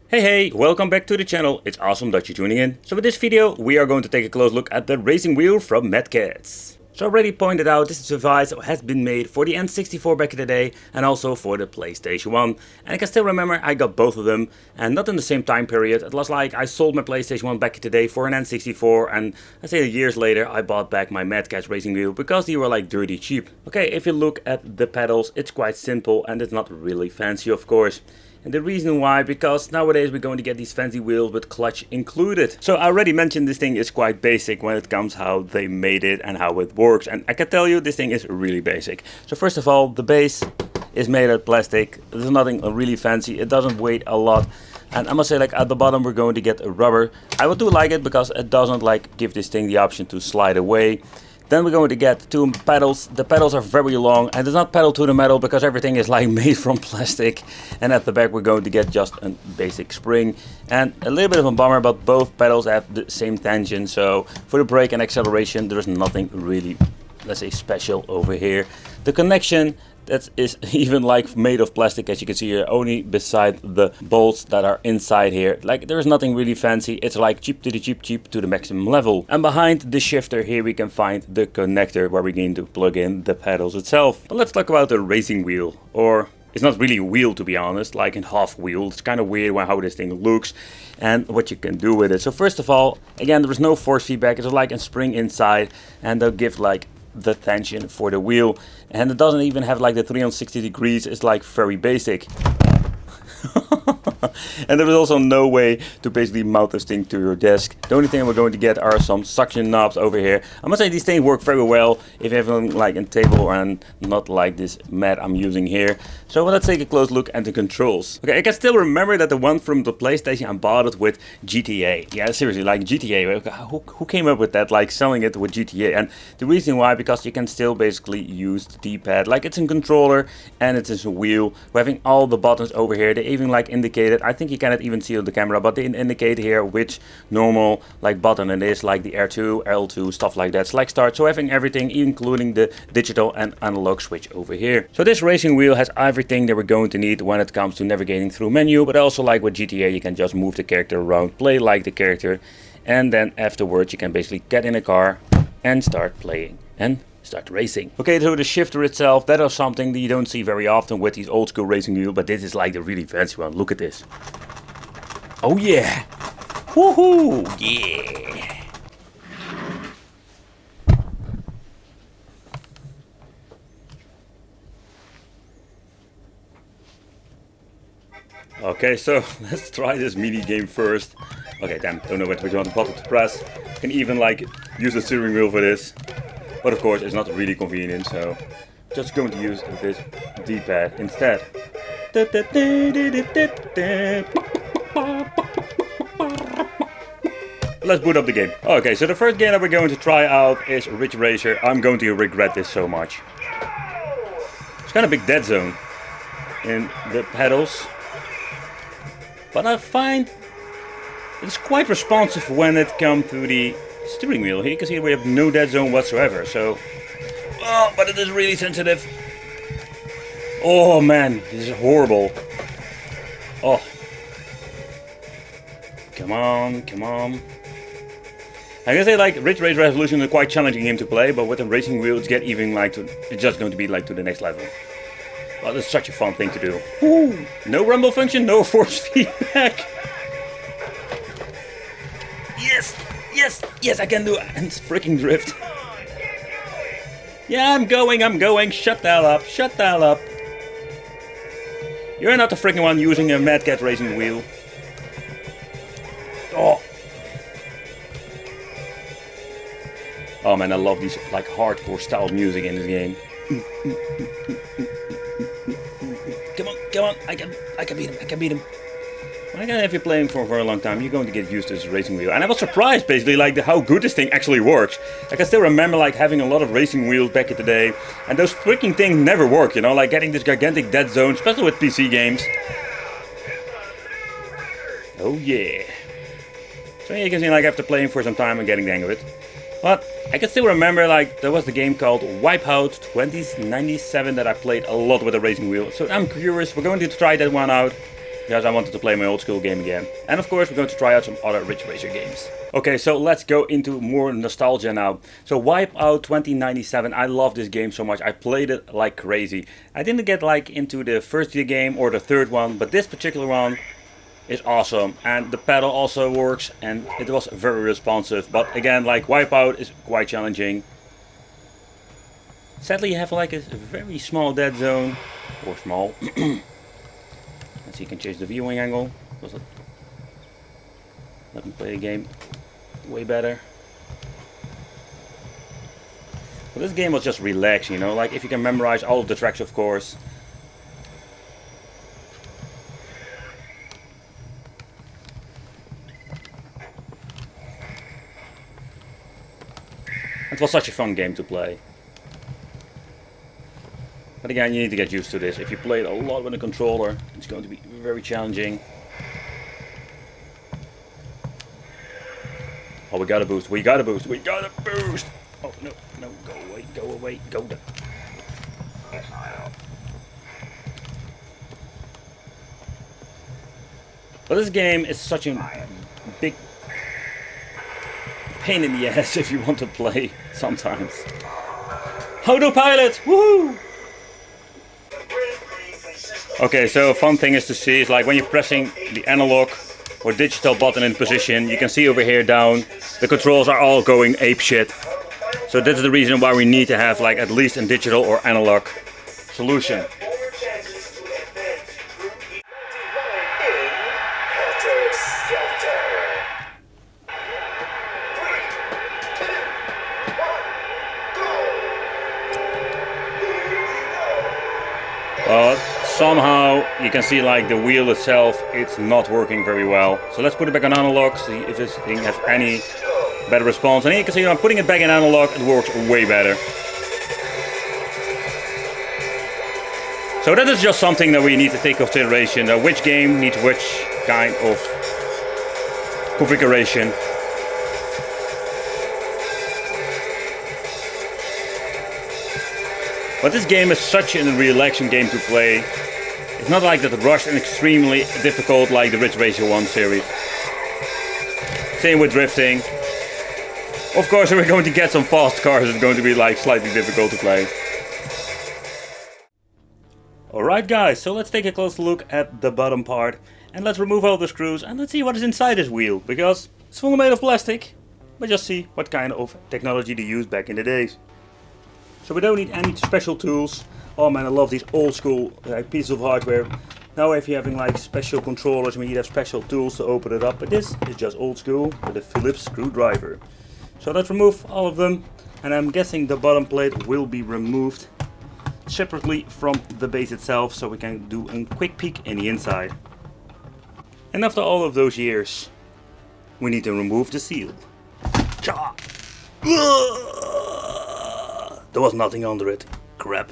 Hey, welcome back to the channel. It's awesome that you're tuning in. So with this video, we are going to take a close look at the racing wheel from Madcatz. So I already pointed out this device has been made for the N64 back in the day and also for the PlayStation 1. And I can still remember I got both of them and not in the same time period. It was like I sold my PlayStation 1 back in the day for an N64 and I say years later I bought back my Madcatz racing wheel because they were like dirty cheap. Okay, if you look at the pedals, it's quite simple and it's not really fancy, of course. And the reason why, because nowadays we're going to get these fancy wheels with clutch included. So I already mentioned this thing is quite basic when it comes how they made it and how it works. And I can tell you this thing is really basic. So first of all, the base is made of plastic. There's nothing really fancy. It doesn't weigh a lot. And I must say, like, at the bottom we're going to get a rubber. I do like it because it doesn't like give this thing the option to slide away. Then we're going to get two pedals. The pedals are very long and it's not pedal to the metal because everything is like made from plastic. And at the back we're going to get just a basic spring. And a little bit of a bummer, but both pedals have the same tension. So for the brake and acceleration there's nothing really, let's say, special over here. The connection, that is even like made of plastic, as you can see here, only beside the bolts that are inside here. Like, there's nothing really fancy. It's like cheap to the cheap to the maximum level. And behind the shifter here we can find the connector where we're going to plug in the pedals itself. But let's talk about the racing wheel, or it's not really a wheel, to be honest, like in half wheel. It's kind of weird how this thing looks and what you can do with it. So first of all, again, there is no force feedback. It's like a spring inside and they'll give like the tension for the wheel, and it doesn't even have like the 360 degrees. It's like very basic. And there is also no way to basically mount this thing to your desk. The only thing we're going to get are some suction knobs over here. I must say these things work very well if you have them like in table and not like this mat I'm using here. So let's take a close look at the controls. Okay, I can still remember that the one from the PlayStation, I bought it with GTA. Yeah, seriously, like GTA. Who came up with that, like selling it with GTA? And the reason why, because you can still basically use the D-pad. Like, it's a controller and it is a wheel. We're having all the buttons over here. They even like indicated, I think you cannot even see on the camera, but they indicate here which normal like button it is, like the R2, L2, stuff like that, select start. So having everything, including the digital and analog switch over here. So this racing wheel has everything that we're going to need when it comes to navigating through menu, but also like with GTA you can just move the character around, play like the character, and then afterwards you can basically get in a car and start playing and start racing. Okay, so the shifter itself, that is something that you don't see very often with these old school racing wheels, but this is like the really fancy one. Look at this. Oh yeah! Woohoo! Yeah! Okay, so let's try this mini game first. Okay, damn, don't know which one button to press. You can even like use the steering wheel for this. But of course it's not really convenient, so just going to use this D-pad instead. Let's boot up the game. Okay, so the first game that we're going to try out is Ridge Racer. I'm going to regret this so much. It's kind of big dead zone in the pedals. But I find it's quite responsive when it comes to the steering wheel. Here you can see we have no dead zone whatsoever. So, oh, but it is really sensitive. Oh man, this is horrible. Oh, come on, come on. I can say like Ridge Race Revolution is a quite challenging game to play, but with a racing wheel it's it's just going to be like to the next level. Well, it's such a fun thing to do. Woo! No rumble function, no force feedback. Yes, yes, yes, I can do it. And freaking drift. Yeah, I'm going. Shut that up, shut that up. You're not the freaking one using a Madcatz racing wheel. Oh. Oh man, I love these like hardcore style music in this game. Come on, I can beat him. Well, if you're playing for a long time, you're going to get used to this racing wheel. And I was surprised basically like how good this thing actually works. I can still remember like having a lot of racing wheels back in the day, and those freaking things never work, you know, like getting this gigantic dead zone, especially with PC games. Oh yeah. So you can see like after playing for some time and getting the hang of it. But I can still remember like there was the game called Wipeout 2097 that I played a lot with a racing wheel. So I'm curious, we're going to try that one out. because I wanted to play my old school game again. And of course we're going to try out some other Ridge Racer games. Okay, so let's go into more nostalgia now. So Wipeout 2097, I love this game so much. I played it like crazy. I didn't get like into the first game or the third one, but this particular one is awesome. And the pedal also works and it was very responsive. But again, like Wipeout is quite challenging. Sadly you have like a very small dead zone, or small. Let's see, you can change the viewing angle. Let me play the game way better. But this game was just relaxing, you know, like if you can memorize all of the tracks, of course. It was such a fun game to play. But again, you need to get used to this. If you play it a lot with a controller, it's going to be very challenging. Oh, we got a boost, we got a boost, we got a boost! Oh, no, no, go away, go down. But this game is such a big pain in the ass if you want to play sometimes. Autopilot! Woohoo! Okay, so a fun thing is to see is like when you're pressing the analog or digital button in position, you can see over here down, the controls are all going ape shit. So that's the reason why we need to have like at least a digital or analog solution. But somehow you can see like the wheel itself, it's not working very well. So let's put it back on analog, see if this thing has any better response. And here you can see I'm putting it back in analog, it works way better. So that is just something that we need to take consideration, which game needs which kind of configuration. But this game is such a relaxing game to play. It's not like that rushed and extremely difficult like the Ridge Racer 1 series. Same with drifting. Of course, if we're going to get some fast cars, it's going to be like slightly difficult to play. Alright guys, so let's take a close look at the bottom part. And let's remove all the screws and let's see what is inside this wheel. Because it's fully made of plastic. But just see what kind of technology they used back in the days. So we don't need any special tools. Oh man, I love these old school pieces of hardware. Now if you're having like special controllers, we need to have special tools to open it up. But this is just old school with a Phillips screwdriver. So let's remove all of them. And I'm guessing the bottom plate will be removed separately from the base itself. So we can do a quick peek in the inside. And after all of those years, we need to remove the seal. Cha! There was nothing under it. Crap.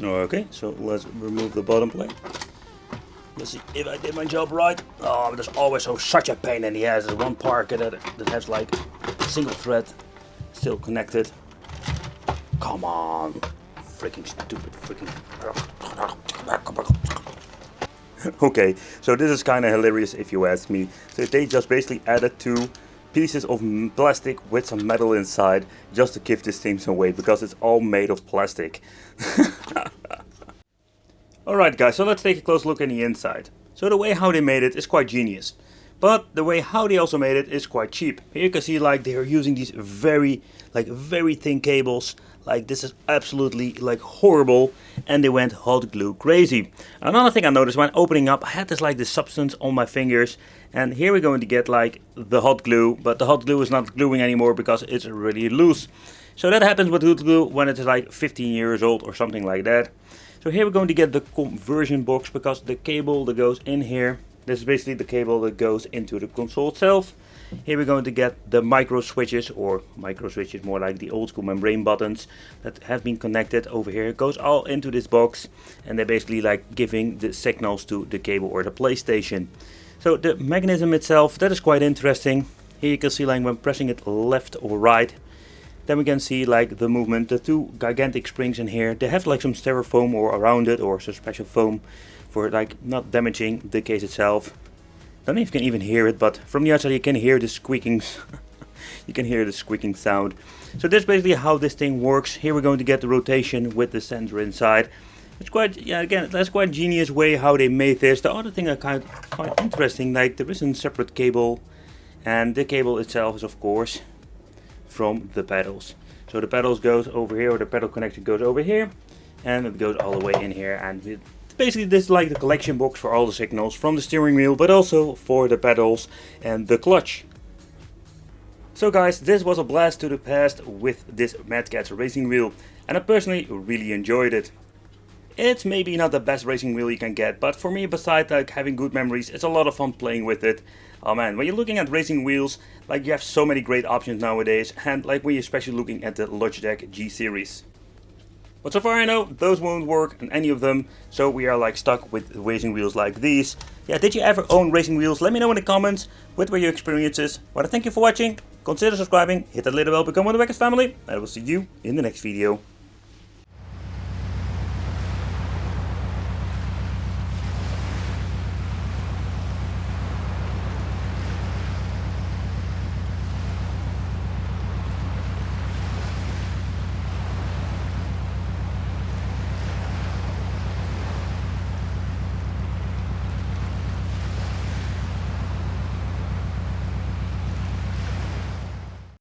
Okay, so let's remove the bottom plate. Let's see if I did my job right. Oh, there's always such a pain in the ass. There's one part that has like a single thread still connected. Come on. Freaking stupid freaking. Okay, so this is kind of hilarious if you ask me. So they just basically added two pieces of plastic with some metal inside just to give this thing some weight because it's all made of plastic. Alright guys, so let's take a close look in the inside. So the way how they made it is quite genius. But the way how they also made it is quite cheap. Here you can see like they are using these very thin cables. Like this is absolutely like horrible, and they went hot glue crazy. Another thing I noticed when opening up, I had this substance on my fingers, and here we're going to get like the hot glue, but the hot glue is not gluing anymore because it's already loose. So that happens with hot glue when it's like 15 years old or something like that. So here we're going to get the conversion box because the cable that goes in here, this is basically the cable that goes into the console itself. Here we're going to get the micro switches more like the old school membrane buttons that have been connected over here. It goes all into this box, and they're basically like giving the signals to the cable or the PlayStation. So the mechanism itself, that is quite interesting. Here you can see like when pressing it left or right, Then we can see like the movement, the two gigantic springs in here. They have like some styrofoam or around it, or some special foam for like not damaging the case itself. Don't know if you can even hear it, but from the outside you can hear the squeaking. You can hear the squeaking sound. So that's basically how this thing works. Here we're going to get the rotation with the sensor inside. It's quite, yeah, again, that's quite a genius way how they made this. The other thing I kind of find interesting, like there is a separate cable, and the cable itself is of course from the pedals. So the pedals goes over here, or the pedal connection goes over here, and it goes all the way in here. And basically this is like the collection box for all the signals from the steering wheel, but also for the pedals and the clutch. So guys, this was a blast to the past with this Madcatz racing wheel, and I personally really enjoyed it. It's maybe not the best racing wheel you can get, but for me, besides like having good memories, it's a lot of fun playing with it. Oh man, when you're looking at racing wheels, like you have so many great options nowadays, and like when you're especially looking at the Logitech G series. But so far I know, those won't work on any of them, so we are like stuck with racing wheels like these. Yeah, did you ever own racing wheels? Let me know in the comments what were your experiences. But I thank you for watching, consider subscribing, hit that little bell, become one of the Madcatz family, and I will see you in the next video.